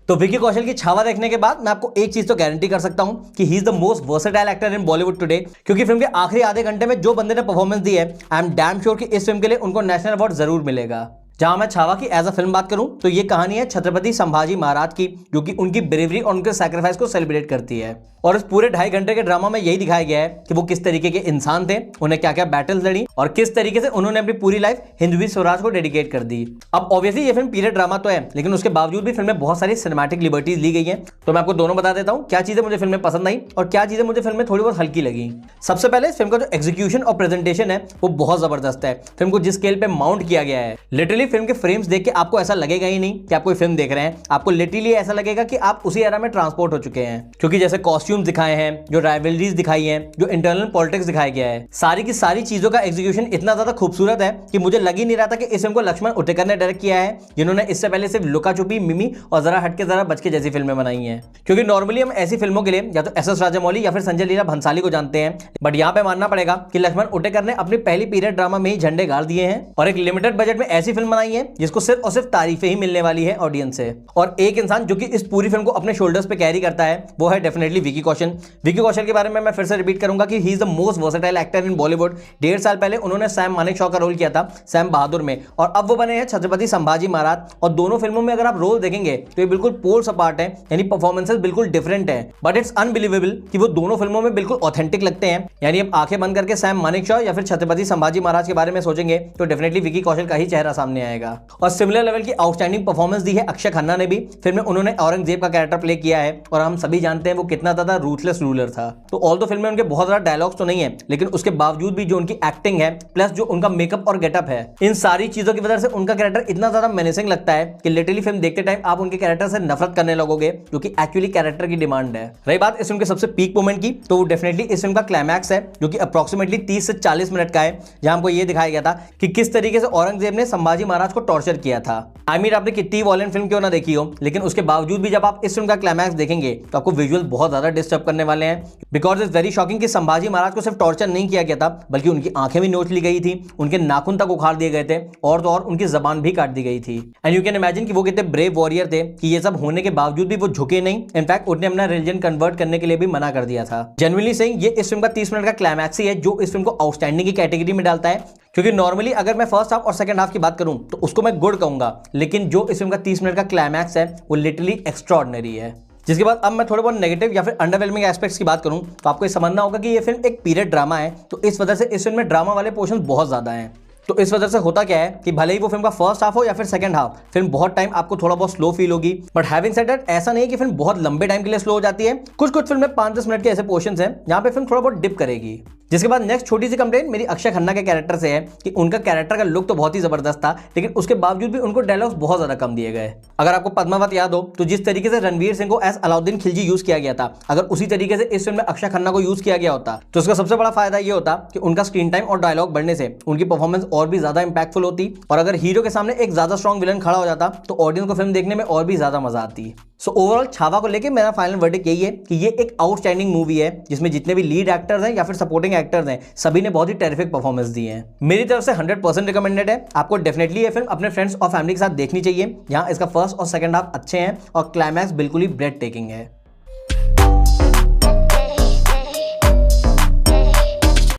तो विकी कौशल की छावा देखने के बाद मैं आपको एक चीज तो गारंटी कर सकता हूं कि he is the most versatile actor in Bollywood today, क्योंकि फिल्म के आखिरी आधे घंटे में जो बंदे ने परफॉर्मेंस दी है, आई एम डैम श्योर कि इस फिल्म के लिए उनको नेशनल अवार्ड जरूर मिलेगा। जहां मैं छावा की एज अ फिल्म बात करूं तो ये कहानी है छत्रपति संभाजी महाराज की, जो कि उनकी ब्रेवरी और उनके सैक्रिफाइस को सेलिब्रेट करती है। और इस पूरे 2.5 घंटे के ड्रामा में यही दिखाया गया है कि वो किस तरीके के इंसान थे, उन्हें क्या क्या बैटल्स लड़ी और किस तरीके से उन्होंने अपनी पूरी लाइफ हिंदवी स्वराज को डेडिकेट कर दी। अब ऑब्वियसली ये फिल्म पीरियड ड्रामा तो है, लेकिन उसके बावजूद भी फिल्म में बहुत सारी सिनेमैटिक लिबर्टीज ली गई हैं। तो मैं आपको दोनों बता देता हूँ क्या चीजें मुझे फिल्म में पसंद आई और क्या चीजें मुझे फिल्म में थोड़ी बहुत हल्की लगी। सबसे पहले इस फिल्म का जो एग्जीक्यूशन और प्रेजेंटेशन है वो बहुत जबरदस्त है। फिल्म को जिस स्केल पे माउंट किया गया है, लिटरली फिल्म के फ्रेम्स देख के आपको ऐसा लगेगा ही नहीं कि आप कोई फिल्म देख रहे हैं, आपको लिटरली ऐसा लगेगा कि आप उसी एरा में ट्रांसपोर्ट हो चुके हैं। क्योंकि जैसे कॉस्ट्यूम्स दिखाए हैं, जो राइवलरीज दिखाई हैं, जो इंटरनल पॉलिटिक्स दिखाया गया है, सारी की सारी चीजों का एग्जीक्यूशन इतना ज्यादा खूबसूरत है कि मुझे लग ही नहीं रहा था कि इस फिल्म को लक्ष्मण उटेकर ने डायरेक्ट किया है, जिन्होंने इससे पहले सिर्फ लुका छुपी, मिमी और जरा हटके जरा बचके जैसी फिल्में बनाई हैं। क्योंकि नॉर्मली हम ऐसी फिल्मों के लिए या तो एस राजामौली या फिर संजय लीला भंसाली को जानते हैं, बट यहाँ पे मानना पड़ेगा कि लक्ष्मण उटेकर ने अपनी पहली पीरियड ड्रामा में ही झंडे गाड़ दिए हैं और एक लिमिटेड बजट में ऐसी फिल्म बनाई है जिसको सिर्फ और सिर्फ तारीफें ही मिलने वाली है ऑडियंस से। और एक इंसान जो कि इस पूरी फिल्म को अपने शोल्डर्स पे कैरी करता है वो है डेफिनेटली विकी कौशल। विकी कौशल के बारे में मैं फिर से रिपीट करूंगा कि he is the most versatile actor in Bollywood. 1.5 साल पहले उन्होंने सैम मानेकशॉ का रोल किया था सैम बहादुर में, और अब वो बने हैं छत्रपति संभाजी महाराज। और दोनों फिल्मों में अगर आप रोल देखेंगे तो ये बिल्कुल पोल्स अपार्ट है, यानी परफॉर्मेंसेस बिल्कुल डिफरेंट है, बट इट्स अनबिलीवेबल कि वो दोनों फिल्मों में बिल्कुल ऑथेंटिक लगते हैं। यानी अब आंखें बंद करके सैम मानेकशॉ या फिर छत्रपति संभाजी महाराज के बारे में सोचेंगे तो डेफिनेटली विकी कौशल का ही चेहरा सामने आएगा। और सिमिलर लेवल की आउटस्टैंडिंग परफॉर्मेंस दी है अक्षय खन्ना ने भी। फिल्म में उन्होंने औरंगजेब का कैरेक्टर प्ले किया है और हम सभी जानते हैं वो कितना ज्यादा रूथलेस रूलर था। तो ऑल दो फिल्म में उनके बहुत ज्यादा डायलॉग्स तो नहीं है, लेकिन उसके बावजूद भी जो उनकी एक्टिंग है प्लस जो उनका मेकअप और गेटअप है, इन सारी चीजों की वजह से उनका कैरेक्टर इतना ज्यादा मेनेसिंग लगता है कि लिटरली फिल्म देखते टाइम आप उनके कैरेक्टर से नफरत करने लगोगे, जो कि एक्चुअली कैरेक्टर की डिमांड है। रही बात इस फिल्म के सबसे पीक मोमेंट की, तो वो डेफिनेटली इस फिल्म का क्लाइमैक्स है, जो कि अप्रोक्सीमेटली 30 से 40 मिनट का है, जहां हमको ये दिखाया गया था कि किस तरीके से औरंगजेब ने संभाजी महाराज को टॉर्चर किया था। आई मीन आपने कितनी वॉयलेंट फिल्म क्यों ना देखी हो, लेकिन उसके बावजूद भी जब आप इस फिल्म का क्लाइमैक्स देखेंगे तो आपको विजुअल बहुत ज्यादा डिस्टर्ब करने वाले हैं। बिकॉज इट्स वेरी शॉकिंग कि संभाजी महाराज को सिर्फ टॉर्चर नहीं किया गया था, बल्कि उनकी आंखें भी नोच ली गई थी, उनके नाखून तक उखाड़ दिए गए थे और तो और उनकी जबान भी काट दी गई थी। एंड यू कैन इमेजिन कि वो कितने ब्रेव वॉरियर थे कि ये सब होने के बावजूद भी वो झुके नहीं। इनफैक्ट उन्हें अपना रिलीजन कन्वर्ट करने के लिए भी मना कर दिया था। जेन्युइनली सेइंग ये इस फिल्म का 30 मिनट का क्लाइमैक्स ही है जो इस फिल्म को आउटस्टैंडिंग की कैटेगरी में डालता है। क्योंकि नॉर्मली अगर मैं फर्स्ट हाफ और सेकंड हाफ की बात करूं तो उसको मैं गुड कहूंगा, लेकिन जो इस फिल्म का 30 मिनट का क्लाइमैक्स है वो लिटरली एक्स्ट्राऑर्डिनरी है। जिसके बाद अब मैं थोड़े बहुत नेगेटिव या फिर अंडरवेलमिंग एस्पेक्ट्स की बात करूं तो आपको ये समझना होगा कि ये फिल्म एक पीरियड ड्रामा है, तो इस वजह से इस फिल्म में ड्रामा वाले पोर्शन बहुत ज्यादा हैं। तो इस वजह से होता क्या है कि भले ही वो फिल्म का फर्स्ट हाफ हो या फिर सेकंड हाफ, फिल्म बहुत टाइम आपको थोड़ा बहुत स्लो फील होगी। बट हैविंग सेड दैट, ऐसा नहीं कि फिल्म बहुत लंबे टाइम के लिए स्लो हो जाती है। कुछ फिल्म में 5-10 मिनट के ऐसे पोर्शंस हैं जहां पे फिल्म थोड़ा बहुत डिप करेगी। जिसके बाद नेक्स्ट छोटी सी कंप्लेंट मेरी अक्षय खन्ना के कैरेक्टर से है कि उनका कैरेक्टर का लुक तो बहुत ही जबरदस्त था, लेकिन उसके बावजूद भी उनको डायलॉग्स बहुत ज्यादा कम दिए गए। अगर आपको पद्मावत याद हो तो जिस तरीके से रणवीर सिंह को एज अलाउद्दीन खिलजी यूज किया गया था, अगर उसी तरीके से इस फिल्म में अक्षय खन्ना को यूज किया गया होता तो उसका सबसे बड़ा फायदा ये होता कि उनका स्क्रीन टाइम और डायलॉग बढ़ने से उनकी परफॉर्मेंस और भी ज्यादा इंपैक्टफुल होती, और अगर हीरो के सामने एक ज्यादा स्ट्रॉन्ग विलन खड़ा हो जाता तो ऑडियंस को फिल्म देखने में और भी ज्यादा मजा आती। सो ओवरऑल छावा को लेके मेरा फाइनल वर्डिक्ट यही है कि ये एक आउटस्टैंडिंग मूवी है जिसमें जितने भी लीड एक्टर्स हैं या फिर सपोर्टिंग एक्टर्स हैं सभी ने बहुत ही टेरिफिक परफॉर्मेंस दी है। मेरी तरफ से 100% रिकमेंडेड है। आपको डेफिनेटली ये फिल्म अपने फ्रेंड्स और फैमिली के साथ देखनी चाहिए। यहाँ इसका फर्स्ट और सेकंड हाफ अच्छे हैं और क्लाइमैक्स बिल्कुल ही ब्रेथ टेकिंग है।